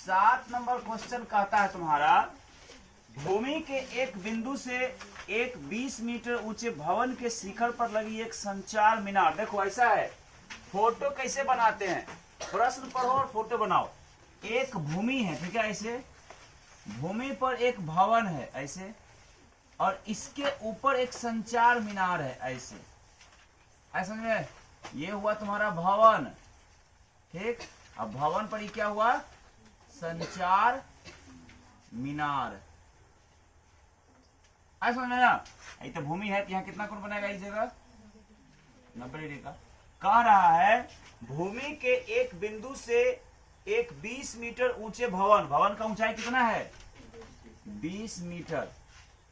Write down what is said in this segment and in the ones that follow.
7 number question कहता है तुम्हारा, भूमि के एक बिंदु से एक 20 मीटर ऊंचे भवन के शिखर पर लगी एक संचार मीनार। देखो ऐसा है, फोटो कैसे बनाते हैं, प्रश्न पढ़ो और फोटो बनाओ। एक भूमि है, ठीक है, ऐसे भूमि पर एक भवन है ऐसे, और इसके ऊपर एक संचार मीनार है ऐसे, ऐसा समझ में? ये हुआ तुम्हारा भवन, ठीक। अब भवन पर ये क्या हुआ, संचार मीनार, ऐसा समझ में ना? ये तो भूमि है, यहाँ कितना कोण बनेगा इस जगह, 90 डिग्री का। कह रहा है भूमि के एक बिंदु से एक 20 मीटर ऊंचे भवन, भवन का ऊंचाई कितना है, 20 मीटर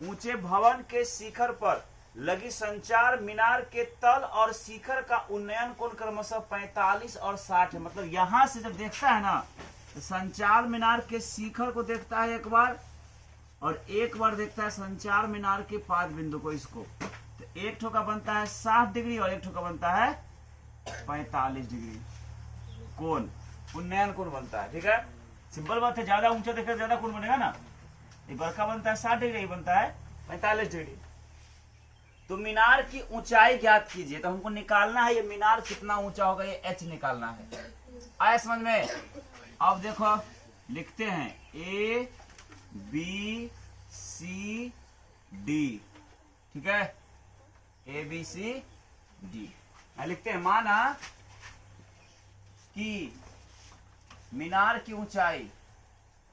ऊंचे भवन के शिखर पर लगी संचार मीनार के तल और शिखर का उन्नयन कोण क्रमशः 45 और 60 है। मतलब यहां से जब देखता है ना, तो संचार मीनार के शिखर को देखता है एक बार, और एक बार देखता है संचार मीनार के पाद बिंदु को, इसको। तो एक ठो का बनता है 60 डिग्री और एक ठो का बनता है 45 डिग्री कोण, उन्नयन कोण बनता है, ठीक है। सिंपल बात है, ज्यादा ऊंचा देखा ज्यादा कोण बनेगा ना। एक बड़का बनता है 60 डिग्री, बनता है 45 डिग्री। तो मीनार की ऊंचाई ज्ञात कीजिए, तो हमको निकालना है ये मीनार कितना ऊंचा होगा, ये एच निकालना है। आया समझ में? अब देखो लिखते हैं ए बी सी डी, ठीक है, ए बी सी डी लिखते हैं। माना कि मीनार की ऊंचाई,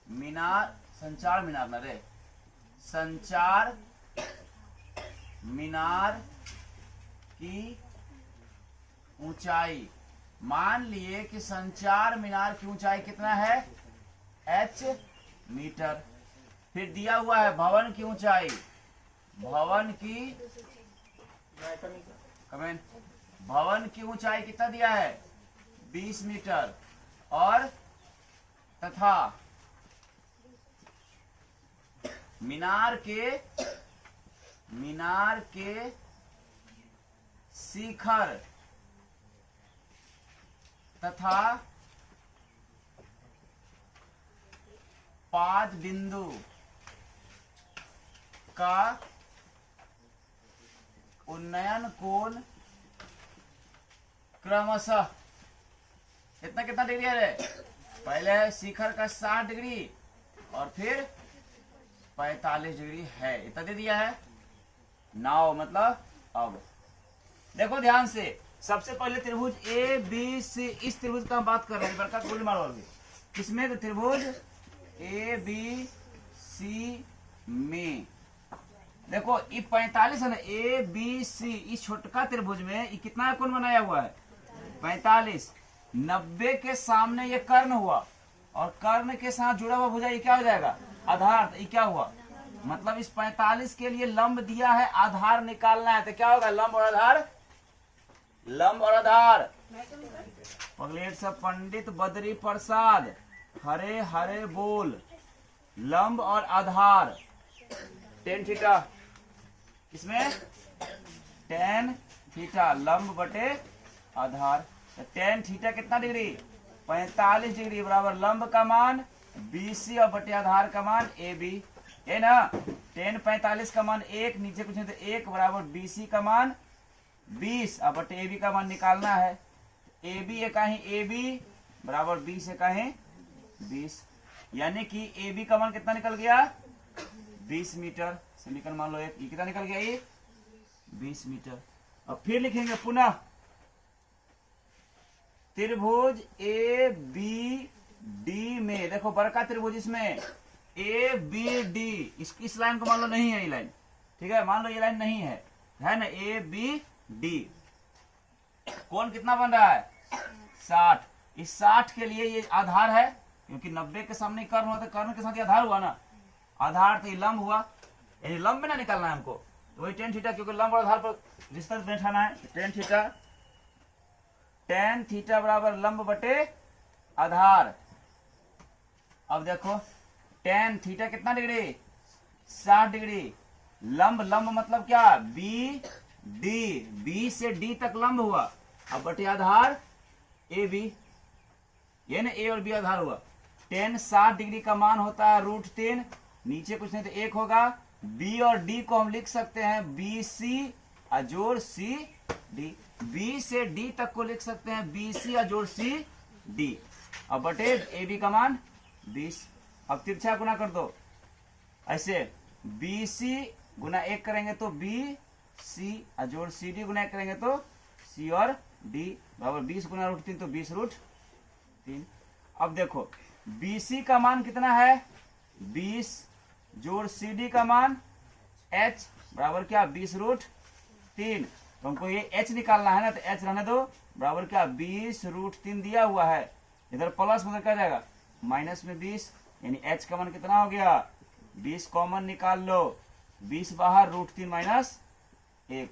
मीनार संचार मीनार ना रे, संचार मीनार की ऊंचाई, मान लिए कि संचार मीनार की ऊंचाई कितना है, h मीटर। फिर दिया हुआ है भवन की ऊंचाई, भवन की कमेंट, भवन की ऊंचाई कितना दिया है, 20 मीटर, और तथा मीनार के शिखर तथा पाद बिंदु का उन्नयन कोण क्रमशः इतना कितना डिग्री है रे, पहले है शिखर का 60 डिग्री और फिर 45 डिग्री है, इतना दे दिया है। नाउ मतलब अब देखो ध्यान से, सबसे पहले त्रिभुज ए बी सी, इस त्रिभुज का हम बात कर रहे हैं, बड़का गोली मारो अभी किसमें, तो त्रिभुज ए बी सी में। देखो ये 45 है ना, ए बी सी, इस छोटका त्रिभुज में ये कितना कोण बनाया हुआ है, 45। 90 के सामने ये कर्ण हुआ, और कर्ण के साथ जुड़ा हुआ भुजा ये क्या हो जाएगा, आधार। तो ये क्या हुआ, मतलब इस 45 के लिए लंब दिया है, आधार निकालना है, तो क्या होगा, लंब और आधार, लंब और आधार। पगलेट से पंडित बद्री प्रसाद, हरे हरे बोल, लंब और आधार tan थीटा, इसमें tan थीटा, लंब बटे आधार। तो tan थीटा कितना डिग्री, 45 डिग्री, बराबर लंब का मान BC और बटे आधार का मान AB है ना। tan 45 का मान 1, नीचे कुछ नहीं तो 1, बराबर BC का मान 20 और बटे AB का मान निकालना है। AB है कहीं AB बराबर 20 है कहीं 20, यानी कि AB का मान कितना निकल गया, 20 मीटर। समीकरण मान लो ये कितना निकल गया, ये 20 मीटर। अब फिर लिखेंगे पुनः, त्रिभुज ए बी डी में, देखो बड़का त्रिभुज इसमें ए बी डी, इस लाइन को मान लो नहीं है ये लाइन, ठीक है, मान लो ये लाइन नहीं है ना, ए बी डी, कोण कितना बन रहा है, 60। इस 60 के लिए ये आधार है, क्योंकि 90 के सामने कर्ण हुआ, तो कर्ण के साथ ये आधार हुआ ना, आधार तो ये लंब हुआ, यानी लंब में ना निकालना है हमको, तो वही tan थीटा, क्योंकि लंब और आधार पर रिश्ता बैठाना है। tan थीटा, tan थीटा बराबर लंब बटे आधार। अब देखो tan थीटा कितना डिग्री, 60 डिग्री, लंब, लंब मतलब क्या, बी डी, बी से डी तक लंब हुआ, अब बटे आधार ए बी, ये ना ए और बी आधार हुआ। टेन 60 डिग्री का मान होता है √3, नीचे कुछ नहीं तो 1 होगा। बी और डी को हम लिख सकते हैं BC अजोड़ CD, बी से डी तक को लिख सकते हैं BC अजोड़ CD। अब बटे AB का मान 20। अब तिरछा गुना कर दो ऐसे, BC गुना 1 करेंगे तो BC अजोड़ CD गुना 1 करेंगे तो C और D बराबर 20 गुना √3 तो 20√3। अब देखो BC का मान कितना है 20 जोड़ CD का मान H बराबर क्या 20√3। तो हमको ये H निकालना है ना, तो H रहने दो बराबर क्या 20√3 दिया हुआ है, इधर प्लस में क्या जाएगा माइनस में 20, यानी H का मान कितना हो गया 20 कॉमन निकाल लो, 20 बाहर √3 माइनस 1,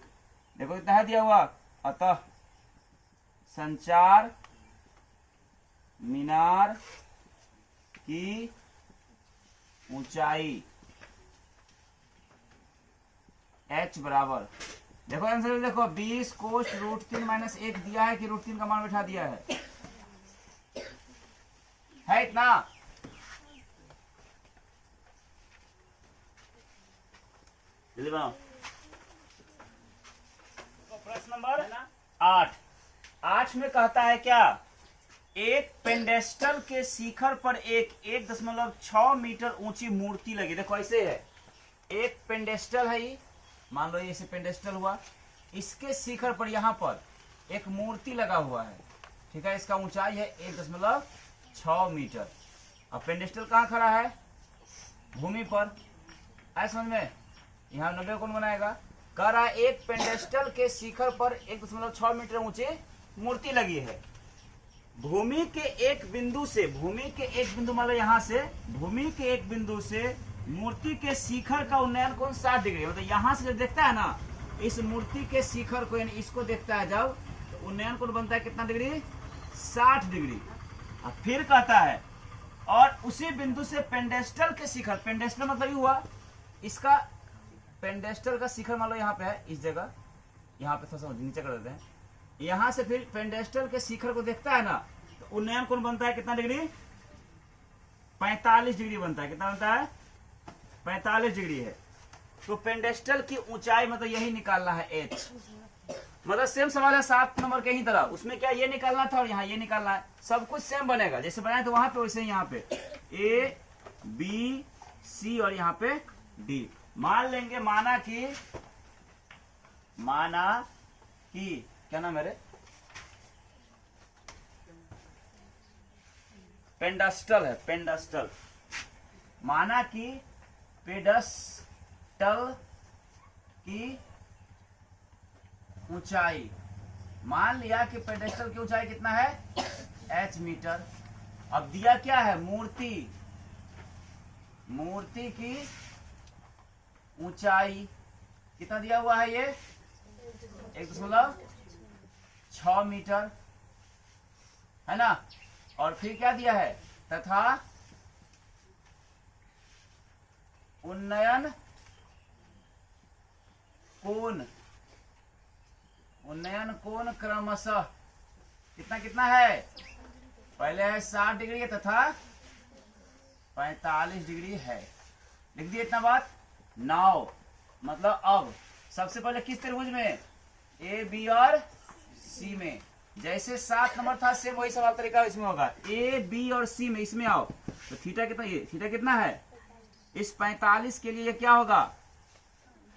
देखो कितना है दिया हुआ। अतः संचार मीनार की ऊंचाई H बराबर, देखो आंसर देखो 20 कोस √3 माइनस 1 दिया है कि √3 का मान बैठा दिया है इतना। जल्दी बनाओ। प्रश्न नंबर 8 में कहता है क्या, एक पेंडेस्टल के शिखर पर एक 1.6 मीटर ऊंची मूर्ति लगी। देखो ऐसे है, एक पेंडेस्टल है ये, मान लो ये पेंडेस्टल हुआ, इसके शिखर पर यहाँ पर एक मूर्ति लगा हुआ है, ठीक है। इसका ऊंचाई है 1.6 मीटर। अब पेंडेस्टल कहाँ खड़ा है भूमि पर, आए समझ में, यहाँ 90 कौन बनाएगा। कह रहा है एक पेंडेस्टल के शिखर पर 1.6 मीटर ऊंची मूर्ति लगी है, भूमि के एक बिंदु से, भूमि के एक बिंदु मान लो यहाँ से, भूमि के एक बिंदु से मूर्ति के शिखर का उन्नयन कोण 60 डिग्री, मतलब यहाँ से जब देखता है ना इस मूर्ति के शिखर को, यानी इसको देखता है जब, तो उन्नयन कोण बनता है कितना डिग्री 60 डिग्री। अब फिर कहता है और उसी बिंदु से पेंडेस्टल के शिखर, पेंडेस्टल मतलब ये हुआ इसका, पेंडेस्टल का शिखर मान लो यहाँ पे है, इस जगह यहाँ पे थोड़ा सा नीचे कर देते हैं, यहाँ से फिर पेंडेस्टल के शिखर को देखता है ना, तो उन्नयन कोण बनता है कितना डिग्री 45 डिग्री बनता है। कितना बनता है 45 डिग्री है। तो पेंडेस्टल की ऊंचाई मतलब यही निकालना है H, मतलब सेम सवाल है 7 नंबर के ही तरह, उसमें क्या ये निकालना था और यहाँ ये निकालना है, सब कुछ सेम बनेगा जैसे बनाए तो वहां पे वैसे यहाँ पे A B C और यहाँ पे D। मान लेंगे माना कि क्या नाम है रे, पेंडेस्टल है, पेंडेस्टल, माना कि पेडेस्टल की ऊंचाई, मान लिया कि पेडेस्टल की ऊंचाई कितना है H मीटर। अब दिया क्या है मूर्ति, मूर्ति की ऊंचाई कितना दिया हुआ है ये 1.6 मीटर है ना। और फिर क्या दिया है, तथा उन्नयन कोण क्रमशः कितना है, पहले है 60 डिग्री तथा 45 डिग्री है, लिख दिए इतना बात। नाउ मतलब अब सबसे पहले किस त्रिभुज में A B और C में, जैसे 7 नंबर था सेम वही सवाल तरीका इसमें होगा, A B और C में, इसमें आओ तो थीटा कितना, ये थीटा कितना है, इस 45 के लिए ये क्या होगा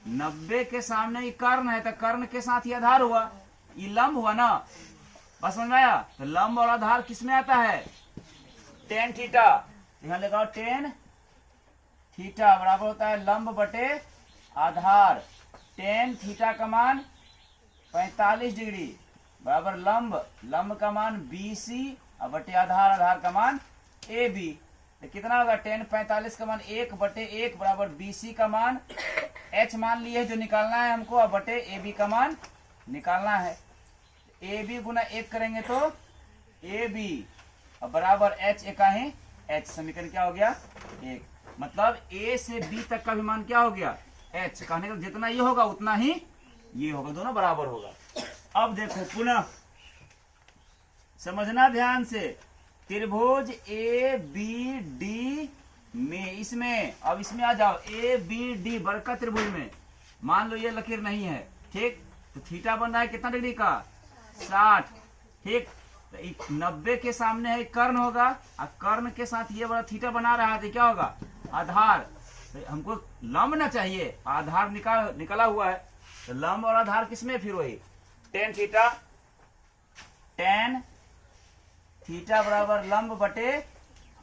90 के सामने ये कर्ण है, तो कर्ण के साथ ही आधार हुआ, ये लंब हुआ ना, बस समझ में आया। तो लंब और आधार किस में आता है tan थीटा, यहाँ लगाओ tan थीटा बराबर होता है लंब बटे आधार, tan थीटा का मान 45 डिग्री बराबर लंब का मान BC और बटे आधार का मान AB। तो कितना होगा tan 45 का मान 1 बटे 1 बराबर BC का मान H मान लिए जो निकालना है हमको, और बटे AB का मान निकालना है। AB गुना 1 करेंगे तो AB और बराबर H एका ही H, समीकरण क्या हो गया 1, मतलब A से B तक का भी मान क्या हो गया H, कहने का जितना ये होगा उतना ही ये होगा, दोनों बराबर होगा। अब देखो पुनः समझना ध्यान से, त्रिभुज ए बी डी में, इसमें अब इसमें आ जाओ, ए बी डी बड़का त्रिभुज में मान लो ये लकीर नहीं है, ठीक, तो थीटा बन रहा है कितना डिग्री का, 60, ठीक। तो 90 के सामने है कर्ण होगा, और कर्ण के साथ ये बड़ा थीटा बना रहा है तो क्या होगा, आधार। तो हमको लंब ना चाहिए, आधार निकला हुआ है, तो लंब और आधार किसमें, फिर वही टेन थीटा बराबर लंब बटे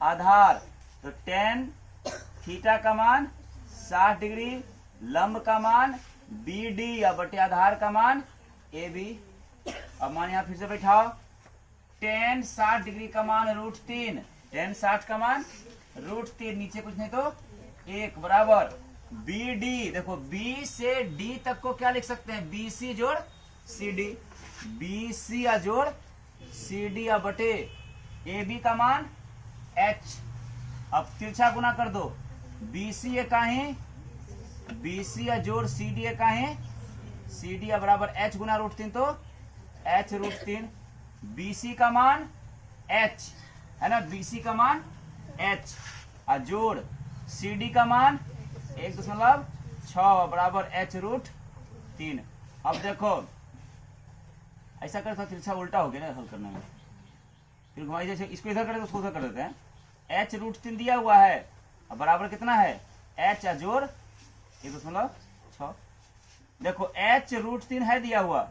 आधार। तो टेन थीटा का मान 60 डिग्री, लंब का मान बी डी या बटे आधार का मान ए बी। अब मान यहां फिर से बैठाओ, टेन 60 डिग्री का मान √3, टेन 60 का मान √3, नीचे कुछ नहीं तो 1 बराबर बी डी। देखो बी से डी तक को क्या लिख सकते हैं, बी सी जोड़ सी डी, बी सी या जोड़ सी डी या बटे ए बी का मान एच। अब तिरछा गुना कर दो, बी सी ए का ही बी सी या जोड़ सी डी ए का ही सी डी या बराबर एच गुना √3, तो एच √3। बी सी का मान एच है ना, बी सी का मान एच और जोड़ सी डी का मान 1.6 बराबर एच √3। अब देखो ऐसा कर, तिरछा उल्टा हो गया ना हल करने में, फिर घुमाई, जैसे इसको इधर करें तो उसको उधर कर देते हैं। एच √3 दिया हुआ है, अब बराबर कितना है, एच जोड़ 1.6। देखो एच √3 है दिया हुआ,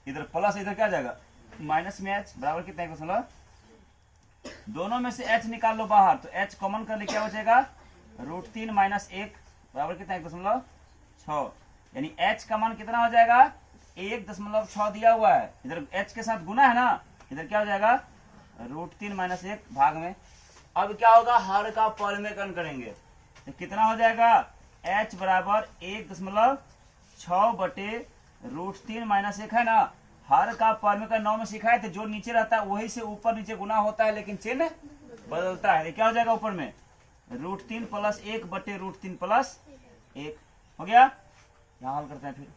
इधर प्लस, इधर क्या जाएगा माइनस में एच, बराबर कितना 1.6। दोनों में से एच निकाल लो बाहर, तो एच कॉमन कर ले क्या बचेगा, √3 - 1 बराबर कितना 1.6, यानी एच का मान कितना हो जाएगा 1.6 दिया हुआ है, इधर एच के साथ गुना है ना, इधर क्या हो जाएगा √3 - 1 भाग में। अब क्या होगा, हर का परिमेकरण करेंगे तो कितना हो जाएगा, h बराबर 1.6 बटे √3 - 1 है ना, हर का परिमेकरण 9 में सीखा है, तो जो नीचे रहता है वही से ऊपर नीचे गुना होता है, लेकिन चिन्ह बदलता है। क्या हो जाएगा ऊपर में √3 + 1 बटे √3 + 1 हो गया। यहां हल करते हैं, फिर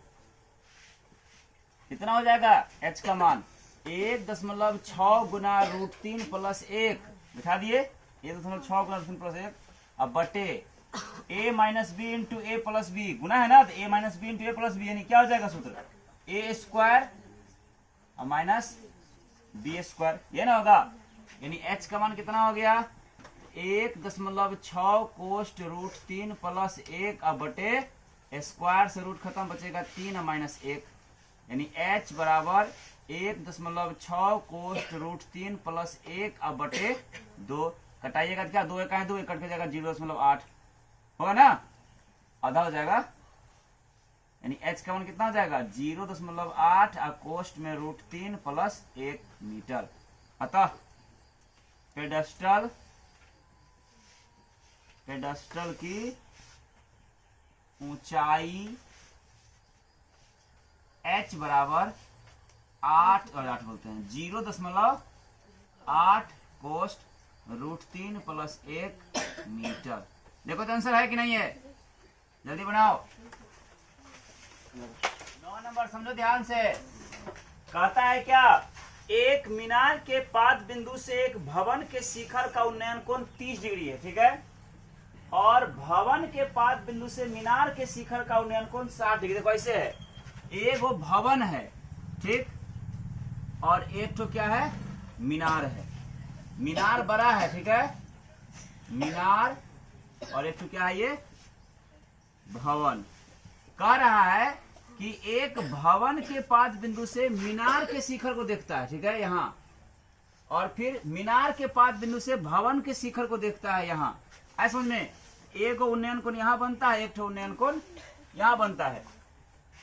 कितना हो जाएगा h का मान 1.6 गुना √3 + 1 बिठा दिए, 1.6 गुना √3 + 1, अब बटे a - b × a + b गुना है ना, तो a - b × a + b, यानी क्या हो जाएगा सूत्र a² -b², ये ना होगा, यानी h का मान कितना हो गया 1.6 कोष्ट √3 + 1 अब बटे स्क्वायर से रूट खत्म, बचेगा 3 - 1, यानी h बराबर 1.6 कोष्ट √3 + 1 अब बटे 2। कटाइएगा क्या, 2 1 2 कट के जाएगा 0.8 होगा ना, आधा हो जाएगा, यानी h का मान कितना हो जाएगा 0.8 और कोष्ट में √3 + 1 मीटर। अतः पेडस्टल की ऊंचाई h बराबर 8 और 8 बोलते हैं 0.8 कोष्ट √3 + 1 मीटर। देखो तो आंसर है कि नहीं है, जल्दी बनाओ। 9 नंबर समझो ध्यान से, कहता है क्या, एक मीनार के पाद बिंदु से एक भवन के शिखर का उन्नयन कोण 30 डिग्री है, ठीक है, और भवन के पाद बिंदु से मीनार के शिखर का उन्नयन कोण 60 डिग्री। देखो ऐसे है, एक वो भवन है, ठीक, और एक तो क्या है मीनार है, मीनार बड़ा है, ठीक है, मीनार, और एक तो क्या है ये भवन। कह रहा है कि एक भवन के पाद बिंदु से मीनार के शिखर को देखता है, ठीक है, यहाँ, और फिर मीनार के पाद बिंदु से भवन के शिखर को देखता है यहाँ। ऐसा समझ में, एक उन्नयन कोण यहाँ बनता है, एक उन्नयन कोण यहाँ बनता है,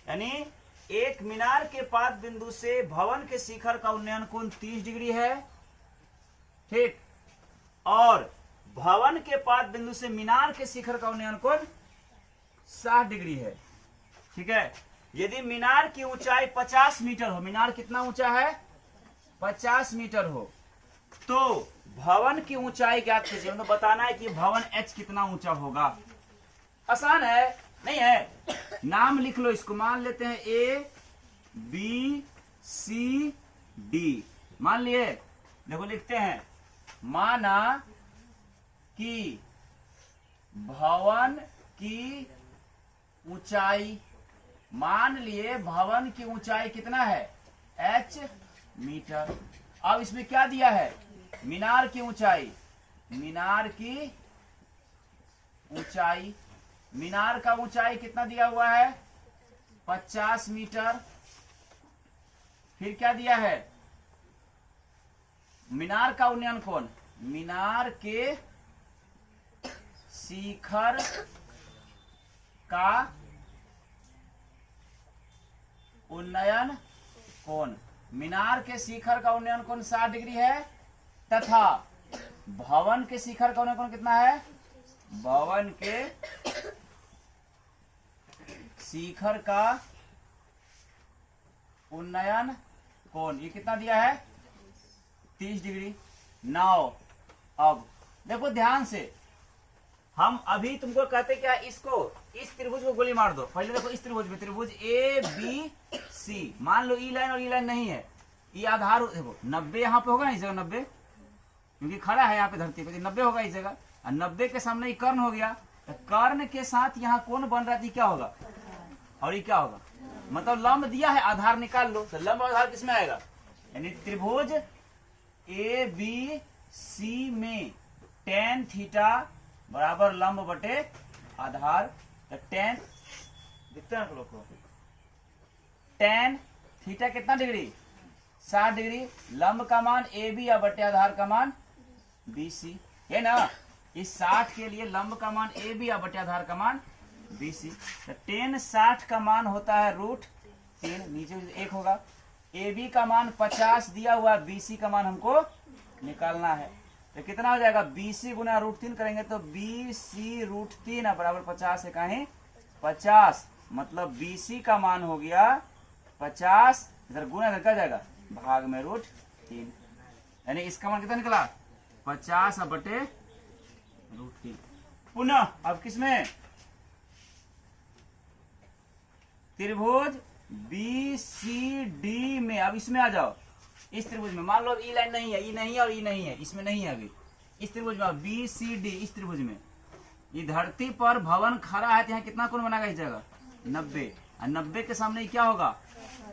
यानी एक मीनार के पाद बिंदु से भवन के शिखर का उन्नयन कोण 30 डिग्री है, ठीक, और भवन के पाद बिंदु से मीनार के शिखर का उन्नयन कोण 60 डिग्री है, ठीक है। यदि मीनार की ऊंचाई 50 मीटर हो, मीनार कितना ऊंचा है 50 मीटर हो, तो भवन की ऊंचाई ज्ञात कीजिए, मतलब बताना है कि भवन h कितना ऊंचा होगा। आसान है, नहीं है, नाम लिख लो इसको, मान लेते हैं A B C D, मान लिए, देखो लिखते हैं माना कि भवन की ऊंचाई, मान लिए भवन की ऊंचाई कितना है, h मीटर। अब इसमें क्या दिया है, मीनार की ऊंचाई, मीनार की ऊंचाई, मीनार का ऊंचाई कितना दिया हुआ है, 50 मीटर। फिर क्या दिया है, मीनार का उन्नयन कोण, मीनार के शिखर का उन्नयन कोण, मीनार के शिखर का उन्नयन कोण 60 डिग्री है, तथा भवन के शिखर का उन्नयन कोण कितना है, भवन के शिखर का उन्नयन कोण ये कितना दिया है, 30 डिग्री। नाउ अब देखो ध्यान से, हम अभी तुमको कहते क्या, इसको इस त्रिभुज को गोली मार दो। पहले देखो इस त्रिभुज में, त्रिभुज ए बी सी, मान लो ई लाइन और ई लाइन नहीं है, ये आधार देखो 90 यहाँ पे होगा ना, इस जगह 90, क्योंकि खड़ा है यहाँ पे धरती पे, 90 होगा इस जगह, और 90 के सामने ये कर्ण हो गया, तो कर्ण के साथ यहाँ कौन बन रहा है, क्या होगा, और ये क्या होगा, मतलब लंब दिया है, आधार निकाल लो, तो लंब आधार किसमें आएगा, यानी त्रिभुज ए बी सी में tan थीटा बराबर लंब बटे आधार, तो tan दिखते हैं आप लोग को, tan थीटा कितना डिग्री, 60 डिग्री, लंब का मान ए बी या बटे आधार का मान बी सी है ना, इस 60 के लिए लंब का मान ए बी या बटे आधार का मान बी सी, तो tan 60 का मान होता है √3, नीचे 1 होगा, ए बी का मान 50 दिया हुआ, बी सी का मान हमको निकालना है, तो कितना हो जाएगा, बी सी गुना √3 करेंगे तो बी सी √3 बराबर 50 है, कहीं 50, मतलब बी सी का मान हो गया 50, इधर गुना इधर क्या जाएगा, भाग में √3, यानी इसका मान कितना निकला, 50 बटे √3। पुनः अब किसमें, त्रिभुज बी सी डी में, अब इसमें आ जाओ, इस त्रिभुज में, मान लो ई लाइन नहीं है, ई नहीं है और ई नहीं है, इसमें नहीं है अभी, इस त्रिभुज में बी सी डी, इस त्रिभुज में ये धरती पर भवन खड़ा है, तो यहाँ कितना कोण बनेगा इस जगह, 90, और 90 के सामने क्या होगा,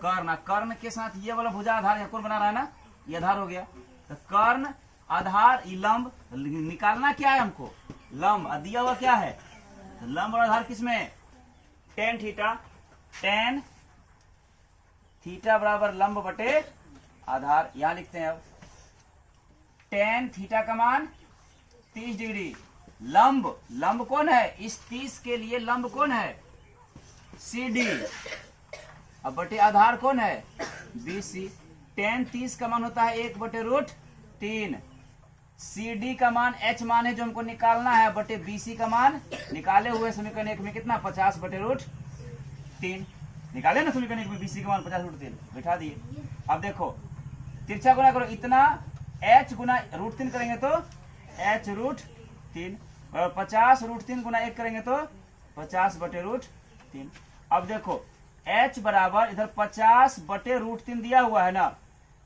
कर्ण, कर्ण के साथ ये वाला भुजा आधार कौन बना रहा है ना, ये आधार हो गया, तो कर्ण आधार लंब निकालना क्या है हमको, लंब, दिया हुआ क्या है, लंब और आधार किसमें, tan थीटा, tan थीटा बराबर लंब बटे आधार, यहां लिखते हैं अब, tan थीटा का मान 30 डिग्री, लंब, लंब कौन है, इस 30 के लिए लंब कौन है, सी डी, अब बटे आधार कौन है, बी सी, tan 30 का मान होता है 1 बटे √3, सी डी का मान h मान है जो हमको निकालना है, बटे बी सी का मान निकाले हुए समीकरण 1 में कितना, 50 बटे √3, निकाले ना समीकरण 1 में, बी सी का मान 50 √3 बैठा दिए। अब देखो तिरछा गुना करो, इतना h गुना √3 करेंगे तो h √3, और 50 √3 गुना 1 करेंगे तो 50 बटे √3। अब देखो h बराबर इधर 50 बटे √3 दिया हुआ है ना,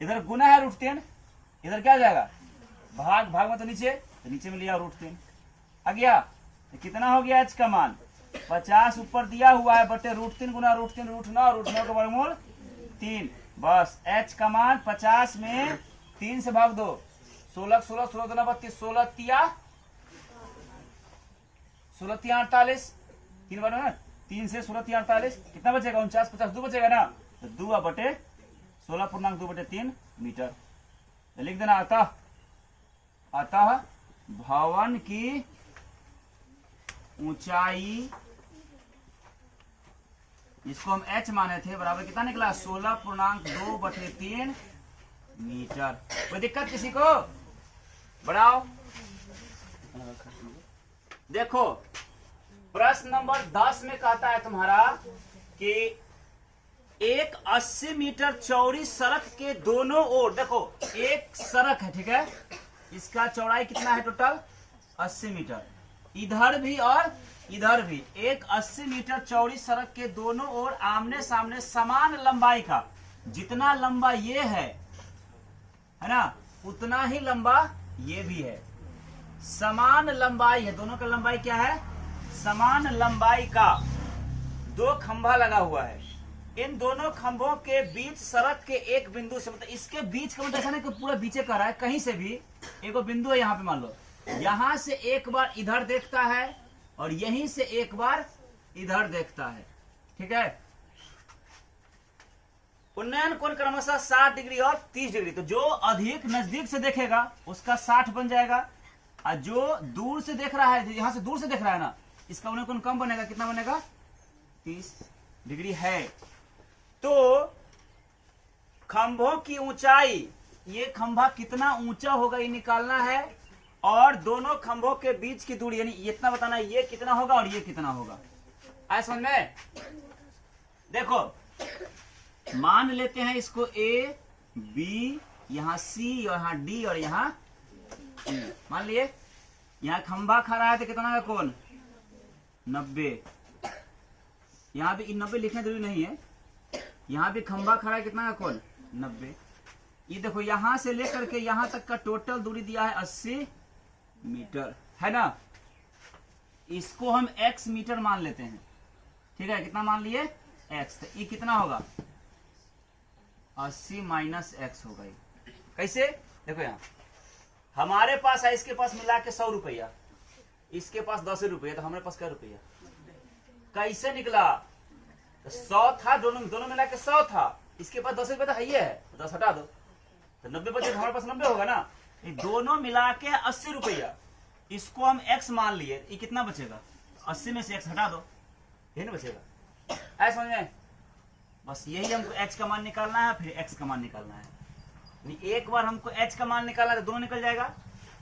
इधर गुना है √3, इधर क्या जाएगा, भाग, भाग में तो नीचे में लिया √3 आ गया, तो कितना हो गया h का मान, 50 ऊपर दिया हुआ है, बटे √3 गुना √3 √9 का वर्गमूल 3, बस h का मान 50 में 3 से भाग दो, 16 16 16 2 32, 16 तिया 48, 3 बार ना, 3 से 16 तिया 48, कितना बचेगा, 49 50 2 बचेगा ना, तो 2 बटे 16.2/3 मीटर, तो लिख देना, अतः भवन की ऊंचाई, इसको हम h माने थे, बराबर कितना निकला, 16.2/3 मीटर। कोई दिक्कत किसी को, बढ़ाओ, देखो प्रश्न नंबर 10 में कहता है तुम्हारा कि एक 80 मीटर चौड़ी सड़क के दोनों ओर, देखो एक सड़क है, ठीक है, इसका चौड़ाई कितना है टोटल, 80 मीटर, इधर भी और इधर भी, एक 80 मीटर चौड़ी सड़क के दोनों ओर आमने सामने समान लंबाई का, जितना लंबा ये है ना, उतना ही लंबा ये भी है। समान लंबाई है, दोनों का लंबाई क्या है? समान लंबाई का दो खंभा लगा हुआ है। इन दोनों खंभों के बीच सड़क के एक बिंदु से, मतलब इसके बीच का मतलब ऐसा नहीं कि पूरा बीचे कर रहा है, कहीं से भी एक बिंदु है यहाँ पे, मान लो यहां से एक बार इधर देखता है और यहीं से एक बार इधर देखता है, ठीक है। उन्नयन कोण क्रमशः 60 डिग्री और 30 डिग्री। तो जो अधिक नजदीक से देखेगा उसका 60 बन जाएगा, और जो दूर से देख रहा है, यहां से दूर से देख रहा है ना, इसका उन्नयन कोण कम बनेगा, कितना बनेगा? 30 डिग्री है। तो खंभों की ऊंचाई, ये खंभा कितना ऊंचा होगा ये निकालना है, और दोनों खंभों के बीच की दूरी यानी इतना बताना है, ये कितना होगा और ये कितना होगा। आया समझ में? देखो मान लेते हैं इसको A, B, यहाँ C और यहाँ D और यहाँ E। मान लिए यहाँ खंभा खड़ा है तो कितना का कोण? 90। यहाँ भी 90 लिखना जरूरी नहीं है, यहाँ भी खंभा खड़ा है, कितना का कोण? 90। ये देखो यहाँ से लेकर के यहाँ तक का टोटल दूरी दिया है 80 मीटर, है ना। इसको हम x मीटर मान लेते हैं, ठीक है। कितना मान लिए? x। तो ये कितना होगा? 80 माइनस x होगा। ये कैसे? देखो यहाँ हमारे पास है, इसके पास मिला के 100 रुपया, इसके पास 10 रुपया, तो हमारे पास क्या रुपया? कैसे निकला? तो 100 था, दोनों मिला के 100 था, इसके पास 10 रुपया तो है ही है, 10 हटा दो तो 90 बचे, हमारे पास 90 होगा ना। ये दोनों मिला के 80 रुपया, इसको हम x मान लिए, ये कितना बचेगा? 80 में से x हटा दो, ये ना बचेगा। ऐसा समझ में? बस यही हमको x का मान निकालना है, फिर x का मान निकालना है। एक बार हमको h का मान निकालना है तो दोनों निकल जाएगा,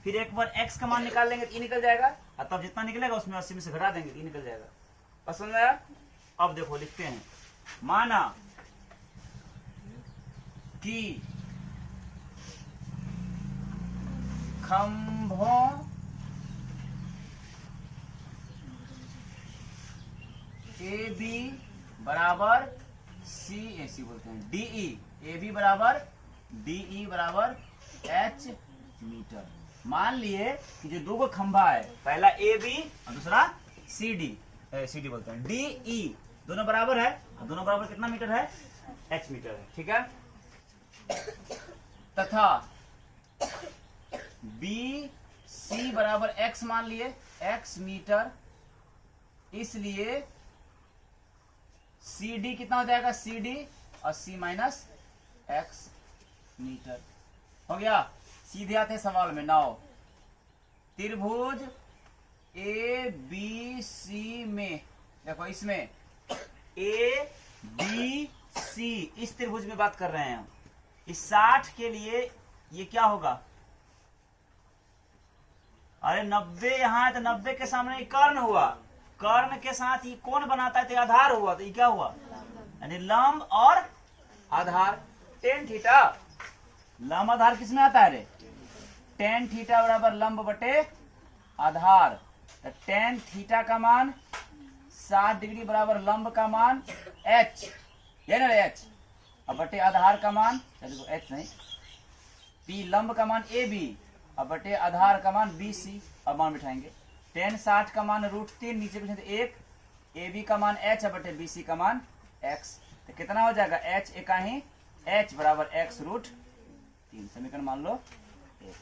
फिर एक बार x का मान निकाल लेंगे तो ये निकल जाएगा, और तब जितना निकलेगा उसमें 80 में से घटा देंगे, ये निकल जाएगा। बस समझ आया? अब देखो लिखते हैं, माना कि खंभों AB बराबर CAC बोलते हैं, DE, AB बराबर DE बराबर H मीटर। मान लिए कि जो दो खंभा है, पहला AB और दूसरा CD बोलते हैं, DE दोनों बराबर है, और दोनों बराबर कितना मीटर है? H मीटर है, ठीक है। तथा BC बराबर X मान लिए, X मीटर, इसलिए CD कितना हो जाएगा? CD 80 minus X metre. हो गया। सीधे आते हैं सवाल में। नाउ त्रिभुज ABC में, देखो इसमें ABC, इस त्रिभुज में बात कर रहे हैं हम। इस 60 के लिए ये क्या होगा? अरे 90 यहाँ है तो 90 के सामने कर्ण हुआ, कर्ण के साथ ये कौन बनाता है तो आधार हुआ, तो ये क्या हुआ? यानी लंब और आधार। टेन थीटा, लंब आधार किसमें आता है रे? टेन थीटा बराबर लंब बटे आधार। तो टेन थीटा का मान 60 डिग्री बराबर लंब का मान h, ये ना रे h, अब बटे आधार का मान, देखो h नहीं, p लंब का मान AB, अब बटे आधार का मान BC। अब मान बिठाएंगे, टेन 60 का मान √3, नीचे पीछे 1, AB का मान h, अब बटे BC का मान x। तो कितना हो जाएगा? h इकाई h बराबर x √3। समीकरण मान लो 1।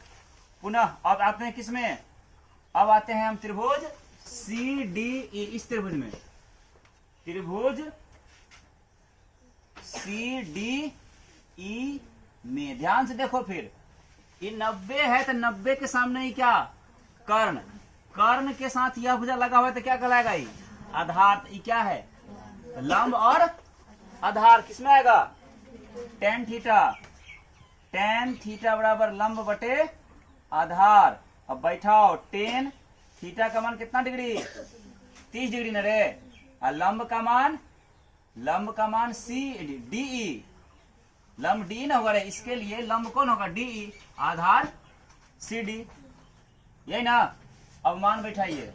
पुनः अब आते हैं किसमें? अब आते हैं हम त्रिभुज CDE। इस त्रिभुज में, त्रिभुज CDE में ध्यान से देखो, फिर ये 90 है तो 90 के सामने ही क्या? कर्ण, कर्ण के साथ यह भुजा लगा हुआ है तो क्या कहलाएगा? ये आधार। तो ये क्या है? लंब और आधार किसमें आएगा? टेन थीटा, टेन थीटा बराबर लंब बटे आधार। अब बैठाओ, टेन थीटा का मान कितना डिग्री? 30 डिग्री न रे। और लंब का मान DE, लंब D न होगा रे, इसके लिए लंब कौन होगा? DE, आधार CD, यही ना। अब मान बैठाइए,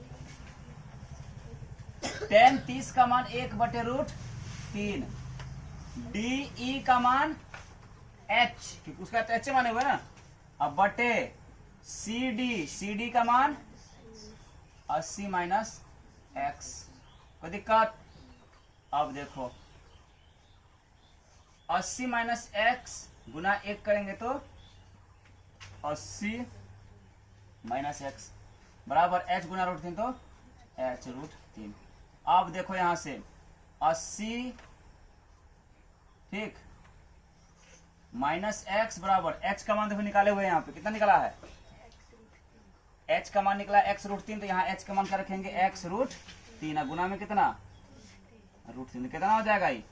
टेन 30 का मान 1 बटे √3, DE का मान H, क्योंकि उसका H माने हुए ना, अब बटे सी डी का मान 80 माइनस एक्स। कोई दिक्कत? अब देखो 80 माइनस एक्स गुना 1 करेंगे तो 80 माइनस एक्स बराबर h गुना √3 तो h √3। अब देखो यहां से 80 ठीक माइनस एक्स बराबर h का मान देखो निकाले हुए यहाँ पे कितना निकला है, h का मान निकला x √3, तो यहाँ h का मान क्या रखेंगे x √3 गुना में कितना √3 कितना हो जाएगा ये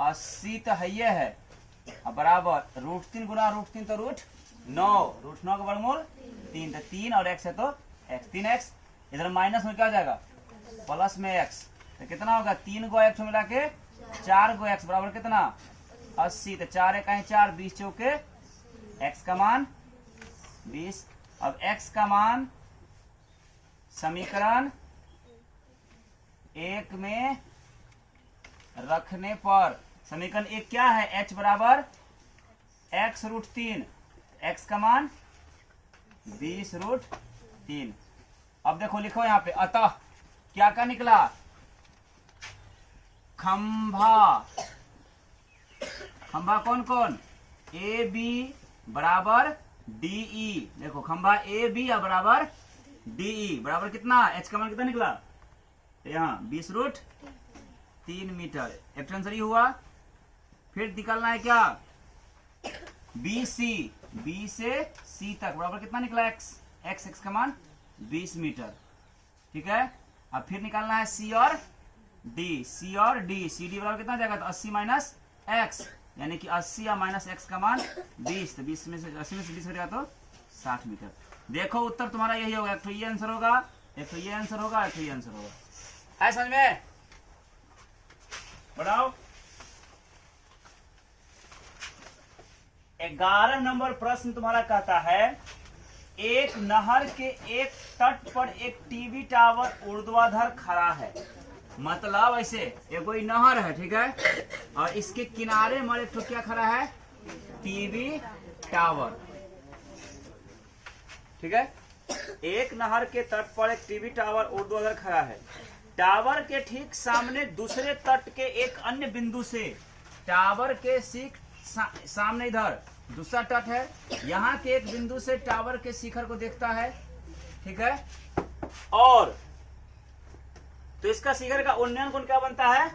80 तो है अब बराबर √3 गुना √3 तो √9 √9 का वर्गमूल 3 तो 3 और x है तो x 3x इधर माइनस में क्या हो जाएगा प्लस में x तो कितना होगा 3 को x मिला के 4 को x बराबर कितना 80 तो 4 1 4 20 चौके x का मान 20। अब x का मान समीकरण 1 में रखने पर समीकरण 1 क्या है h बराबर x √3 x का मान 20 √3। अब देखो लिखो यहाँ पे अतः क्या का निकला खंभा कौन कौन ए बी बराबर डी ई। देखो खंभा ए बी बराबर डी ई बराबर कितना h का मान कितना निकला यहाँ 20 √3 मीटर। एक आंसर हुआ। फिर निकालना है क्या बी से सी तक बराबर कितना निकला x का मान 20 मीटर ठीक है। अब फिर निकालना है सी और डी सी डी बराबर कितना जाएगा तो 80 माइनस एक्स यानी कि 80 या माइनस एक्स का मान 20 तो 20 में से 80 में से 20 कटेगा तो 60 मीटर। देखो उत्तर तुम्हारा यही होगा, एक तो ये आंसर होगा, एक तो ये आंसर होगा, एक तो ये आंसर होगा। है समझ में? बढ़ाओ। 11 नंबर प्रश्न तुम्हारा कहता है एक नहर के एक तट पर एक टीवी टावर ऊर्ध्वाधर खड़ा है। मतलब ऐसे ये कोई नहर है ठीक है और इसके किनारे में एक तो क्या खड़ा है टीवी टावर ठीक है। एक नहर के तट पर एक टीवी टावर ऊर्ध्वाधर खड़ा है। टावर के ठीक सामने दूसरे तट के एक अन्य बिंदु से टावर के ठीक सामने इधर दूसरा तट है, यहाँ के एक बिंदु से टावर के शिखर को देखता है ठीक है। और तो इसका शिखर का उन्नयन कोण क्या बनता है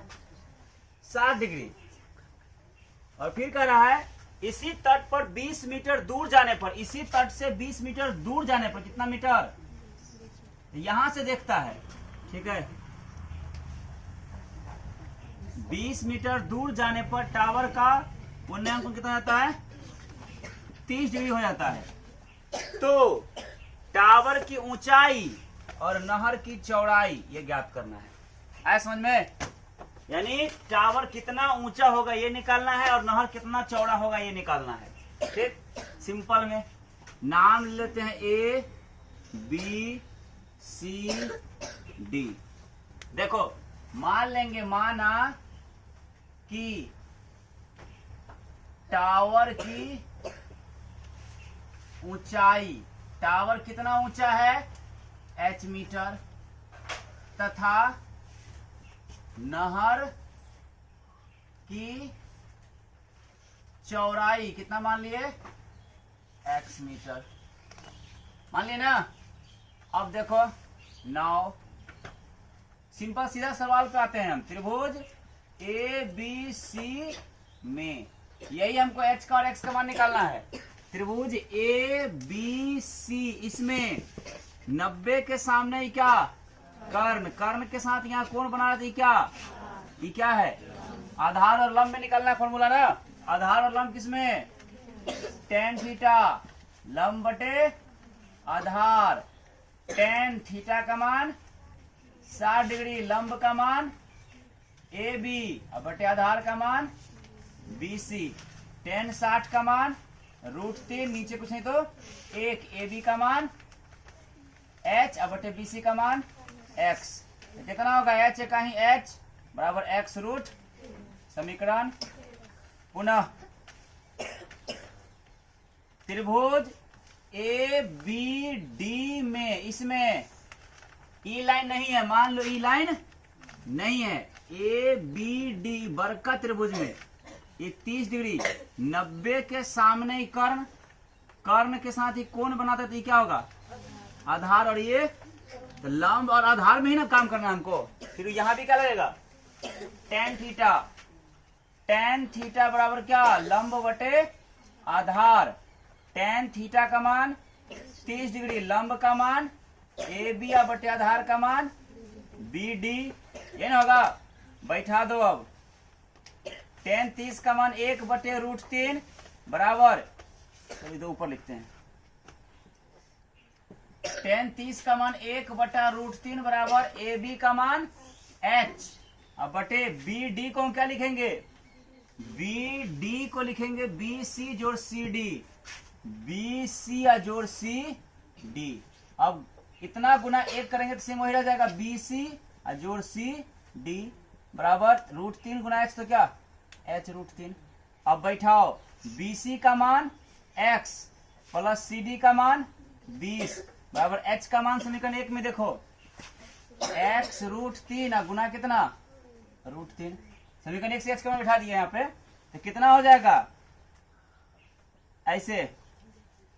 60 डिग्री। और फिर कह रहा है इसी तट पर 20 मीटर दूर जाने पर, इसी तट से 20 मीटर दूर जाने पर कितना मीटर यहां से देखता है ठीक है। 20 मीटर दूर जाने पर टावर का उन्नयन कोण कितना जाता है 30 डिग्री हो जाता है। तो टावर की ऊंचाई और नहर की चौड़ाई ये ज्ञात करना है। आया समझ में? यानी टावर कितना ऊंचा होगा ये निकालना है और नहर कितना चौड़ा होगा ये निकालना है ठीक। सिंपल में नाम लेते हैं ए बी सी डी। देखो मान लेंगे माना कि टावर की ऊंचाई, टावर कितना ऊंचा है h मीटर तथा नहर की चौड़ाई कितना मान लिए x मीटर मान लिए ना। अब देखो नाउ सिंपल सीधा सवाल पे आते हैं हम। त्रिभुज ए बी सी में यही हमको h का और x का मान निकालना है। त्रिभुज ए बी सी इसमें 90 के सामने ही क्या कर्ण के साथ यहाँ कोण बना रहे थे ये क्या है आधार और लंब में निकालना है फॉर्मूला ना। आधार और लंब किसमें tan थीटा लंब बटे आधार। tan थीटा का मान 60 डिग्री, लंब का मान ए बी बटे आधार का मान बी सी। tan 60 का मान √3 नीचे कुछ नहीं तो 1 ए बी का मान h बटे बी सी का मान x। तो कितना होगा h का ही h बराबर x रूट। समीकरण पुनः त्रिभुज ए बी डी में, इसमें ई लाइन नहीं है, मान लो ई लाइन नहीं है, ए बी डी बरका त्रिभुज में ये 30 डिग्री 90 के सामने ही कर्ण, कर्ण के साथ ही कोण बनाता है, तो ये क्या होगा आधार, और ये तो लंब और आधार में ही ना काम करना हमको। फिर यहां भी क्या लगेगा tan थीटा, tan थीटा बराबर क्या लंब बटे आधार, tan थीटा का मान 30 डिग्री, लंब का मान ए बी या बटे आधार का मान बी डी, ये ना होगा। बैठा दो अब, tan 30 का मान 1 बटे √3 बराबर, चलिए तो ऊपर लिखते हैं, tan 30 का मान 1 बटा √3 बराबर ए बी का मान h, अब बटे बी डी को हम क्या लिखेंगे, बी डी को लिखेंगे बी सी जोड़ सी डी, बी सी या जोड़ सी डी। अब इतना गुना 1 करेंगे तो सेम वही रह जाएगा, बी सी जोड़ सी डी बराबर √3 गुना h, तो क्या h √3। अब बैठाओ बी सी का मान x प्लस सी डी का मान 20 बराबर h का मान समीकरण 1 में देखो x √3 गुना कितना √3, समीकरण 1 से h का मान बिठा दिया यहाँ पे, तो कितना हो जाएगा ऐसे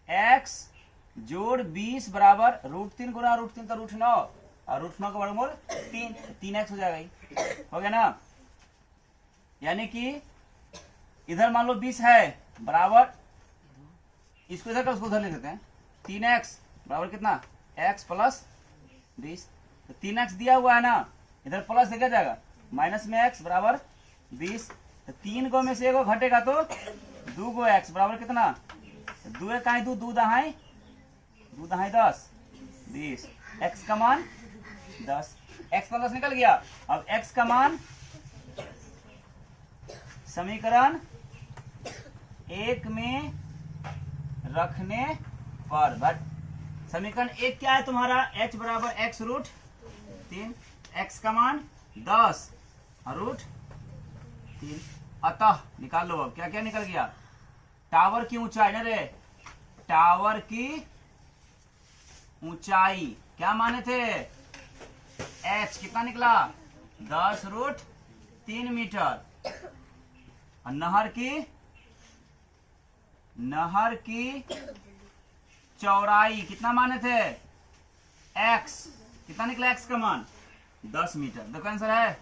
x जोड़ 20 बराबर √3 गुना √3 तो √9 और √9 का वर्गमूल 3x हो जाएगा, हो गया ना। यानी कि इधर मान लो 20 है बराबर, इसको इधर का उसको उधर लिख देते हैं, 3x बराबर कितना x प्लस 20, तो 3x दिया हुआ है ना, इधर प्लस देखा जाएगा, माइनस में x बराबर 20, तो 3 गो में से एगो घटेगा तो 2 गो x बराबर कितना, 2 का 2 दहाई 10 20, x का मान 10, x का 10 निकल गया। अब x का मान समीकरण 1 में रखने पर, बट समीकरण 1 क्या है तुम्हारा, h बराबर x √3, x का मान 10 √3, अतः निकाल लो। अब क्या क्या निकल गया, टावर की ऊंचाई ना रे, टावर की ऊंचाई क्या माने थे h, कितना निकला 10 √3 मीटर, और नहर की चौड़ाई कितना माने थे x, कितना निकला x का मान 10 मीटर। देखो आंसर है,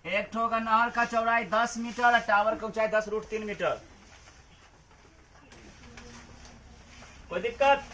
एक ठो का नहर का चौड़ाई 10 मीटर और टावर की ऊंचाई 10 √3 मीटर। कोई दिक्कत?